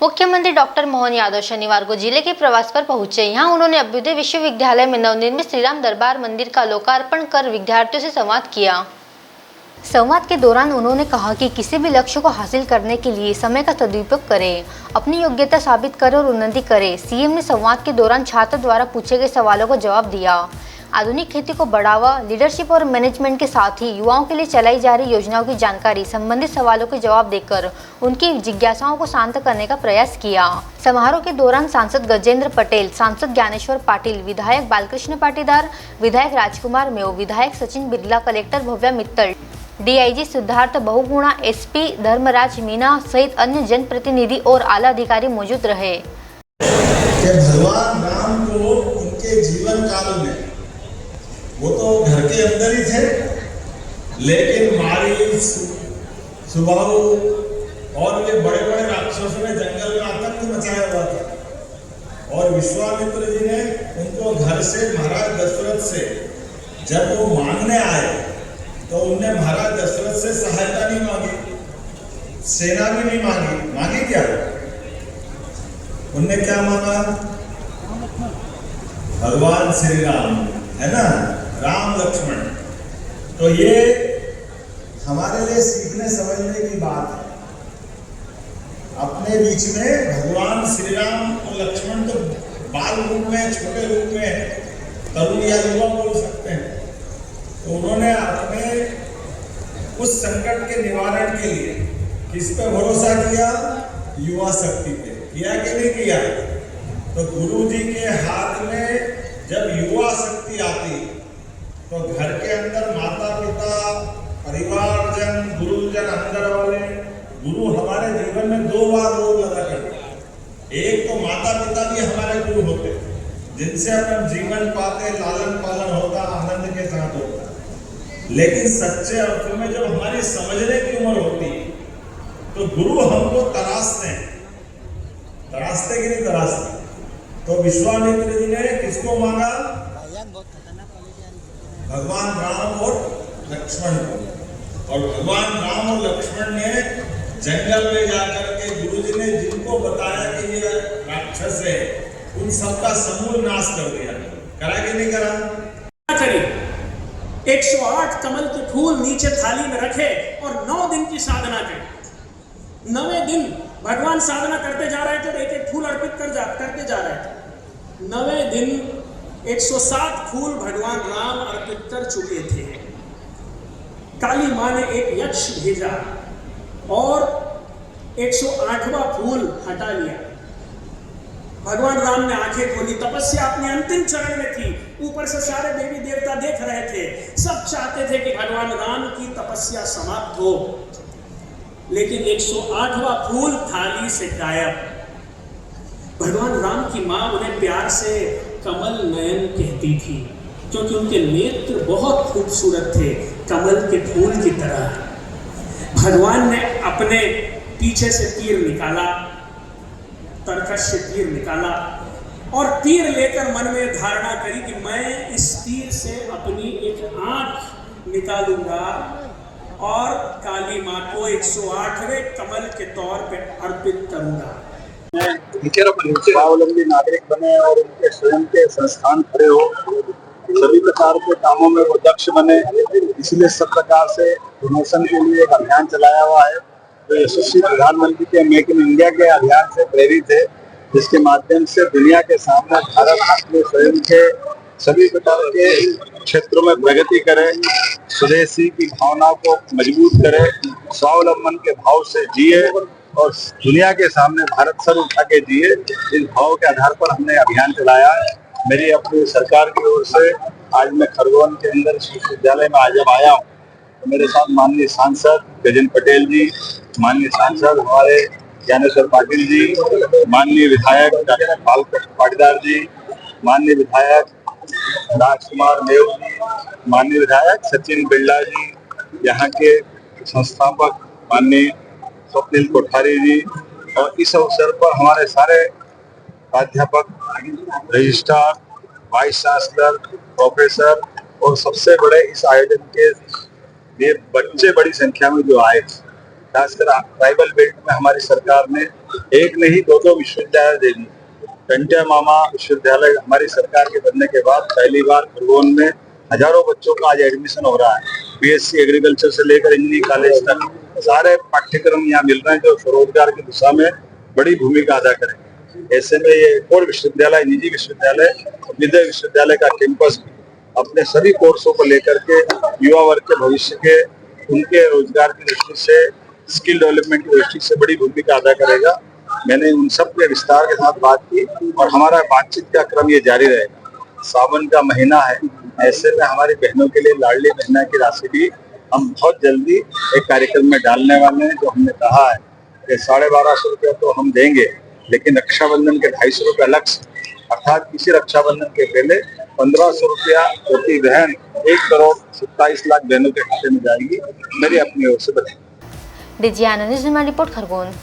मुख्यमंत्री डॉक्टर मोहन यादव शनिवार को जिले के प्रवास पर पहुंचे। यहां उन्होंने अभ्युदय विश्वविद्यालय में नवनिर्मित श्री राम दरबार मंदिर का लोकार्पण कर विद्यार्थियों से संवाद किया। संवाद के दौरान उन्होंने कहा कि किसी भी लक्ष्य को हासिल करने के लिए समय का सदुपयोग करें, अपनी योग्यता साबित करें और उन्नति करें। सीएम ने संवाद के दौरान छात्र द्वारा पूछे गए सवालों को जवाब दिया। आधुनिक खेती को बढ़ावा, लीडरशिप और मैनेजमेंट के साथ ही युवाओं के लिए चलाई जा रही योजनाओं की जानकारी, संबंधित सवालों के जवाब देकर उनकी जिज्ञासाओं को शांत करने का प्रयास किया। समारोह के दौरान सांसद गजेंद्र पटेल, सांसद ज्ञानेश्वर पाटिल, विधायक बालकृष्ण पाटीदार, विधायक राजकुमार मेव, विधायक Sachin Birla, collector Bhavya Mittal, DIG Siddharth Bahuguna, SP Dharmraj Meena सहित अन्य जनप्रतिनिधि और आला अधिकारी मौजूद रहे। भगवान राम को उनके जीवन काल में वो तो घर के अंदर ही थे, लेकिन मारी सुबाहु और ये बड़े बड़े राक्षसों ने जंगल में आतंक मचाया हुआ था। और विश्वामित्र जी ने उनको घर से महाराज दशरथ से जब वो मांगने आए तो उनने महाराज दशरथ से सहायता नहीं मांगी, सेना भी नहीं मांगी। मांगी क्या? उनने क्या मांगा? भगवान श्री राम, है ना, राम लक्ष्मण। तो ये हमारे लिए सीखने समझने की बात है। अपने बीच में भगवान श्री राम और लक्ष्मण तो बाल रूप में, छोटे रूप में है, तरुण या युवा बोल सकते हैं। तो उन्होंने अपने उस संकट के निवारण के लिए किस पे भरोसा किया? युवा शक्ति पे। किया कि नहीं किया? तो गुरु जी के हाथ में जब युवा शक्ति आती तो घर के अंदर माता पिता, परिवारजन, गुरुजन, अंदर वाले गुरु हमारे जीवन में दो बार रोल अदा करते। एक तो माता पिता भी हमारे गुरु होते, जिनसे अपन जीवन पाते, लालन पालन होता, आनंद के साथ होता। लेकिन सच्चे अर्थ में जब हमारी समझने की उम्र होती तो गुरु हमको तराशते हैं। तराशते कि नहीं तराशते? तो विश्वामित्र जी ने किसको मांगा? भगवान राम और लक्ष्मण को। और भगवान राम और लक्ष्मण ने जंगल में जाकर के गुरु जी ने जिनको बताया कि ये राक्षस है, उन सबका समूल नाश कर दिया। करा कि नहीं करा? 108 कमल के फूल नीचे थाली में रखे और 9 दिन की साधना करी। 9वें दिन भगवान साधना करते जा रहे थे तो एक एक फूल अर्पित करते जा रहे थे। 9वें दिन 107 फूल भगवान राम अर्पित कर चुके थे। काली मां ने एक यक्ष भेजा और 108वां फूल हटा लिया। भगवान राम ने आंखें खोली, तपस्या अपने अंतिम चरण में थी। ऊपर से सारे देवी देवता देख रहे थे, सब चाहते थे कि भगवान राम की तपस्या समाप्त हो, लेकिन 108वां फूल थाली से गायब। भगवान राम की मां उन्हें प्यार से कमल नयन कहती थी, क्योंकि उनके नेत्र बहुत खूबसूरत थे, कमल के फूल की तरह। भगवान ने अपने पीछे से तीर निकाला, तरकश से तीर निकाला और तीर लेकर मन में धारणा करी कि मैं इस तीर से अपनी एक आंख निकालूंगा और काली मां को 108वें कमल के तौर पे अर्पित करूंगा। स्वावलंबी नागरिक बने और उनके स्वयं के संस्थान खड़े हो, सभी प्रकार के कामों में वो दक्ष बने। इसलिए सब प्रकार से प्रमोशन के लिए एक अभियान चलाया हुआ है, जो यशस्वी प्रधानमंत्री के मेक इन इंडिया के अभियान से प्रेरित है, जिसके माध्यम से दुनिया के सामने भारत अपने स्वयं के सभी प्रकार के क्षेत्रों में प्रगति करे, स्वदेशी की भावना को मजबूत करे, स्वावलंबन के भाव से जिए और दुनिया के सामने भारत सर उठा के जिए। इस भाव के आधार पर हमने अभियान चलाया है। मेरी अपनी सरकार की ओर से आज मैं खरगोन के अंदर विश्वविद्यालय में जब आया हूँ तो मेरे साथ माननीय सांसद गजेंद्र पटेल जी, माननीय सांसद हमारे ज्ञानेश्वर पाटिल जी, माननीय विधायक बालकृष्ण पाटीदार जी, माननीय विधायक राजकुमार मेव जी, माननीय विधायक सचिन बिरला जी, यहाँ के संस्थापक माननीय स्वप्निल कोठारी जी, और इस अवसर पर हमारे सारे प्राध्यापक, रजिस्ट्रार, वाइस चांसलर, प्रोफेसर और सबसे बड़े इस आयोजन के ये बच्चे बड़ी संख्या में जो आए, खासकर ट्राइबल बेल्ट में हमारी सरकार ने एक नहीं दो विश्वविद्यालय दे दिए। टंटिया मामा विश्वविद्यालय हमारी सरकार के बनने के बाद पहली बार खरगोन में हजारों बच्चों का आज एडमिशन हो रहा है। बीएससी एग्रीकल्चर से लेकर इंजीनियरिंग कॉलेज तक सारे पाठ्यक्रम यहाँ मिल रहे हैं जो स्वरोजगार की दिशा में बड़ी भूमिका अदा करेंगे। ऐसे में ये और विश्वविद्यालय, निजी विश्वविद्यालय, विद्या विश्वविद्यालय का कैंपस अपने सभी कोर्सों को लेकर के युवा वर्ग के भविष्य के उनके रोजगार की दृष्टि से, स्किल डेवलपमेंट की दृष्टि से बड़ी भूमिका अदा करेगा। मैंने उन सब के विस्तार के साथ बात की और हमारा बातचीत का क्रम ये जारी रहेगा। सावन का महीना है, ऐसे में हमारी बहनों के लिए लाडली बहना की राशि भी हम बहुत जल्दी एक कार्यक्रम में डालने वाले हैं। जो हमने कहा है कि 1250 रुपया तो हम देंगे, लेकिन रक्षाबंधन के 250 रुपया लक्ष्य, अर्थात किसी रक्षाबंधन के पहले 1500 रुपया प्रति बहन 1,27,00,000 बहनों के खाते में जाएगी। मेरी अपनी ओर से बताइए। डीजी आनंद रिपोर्ट खरगोन।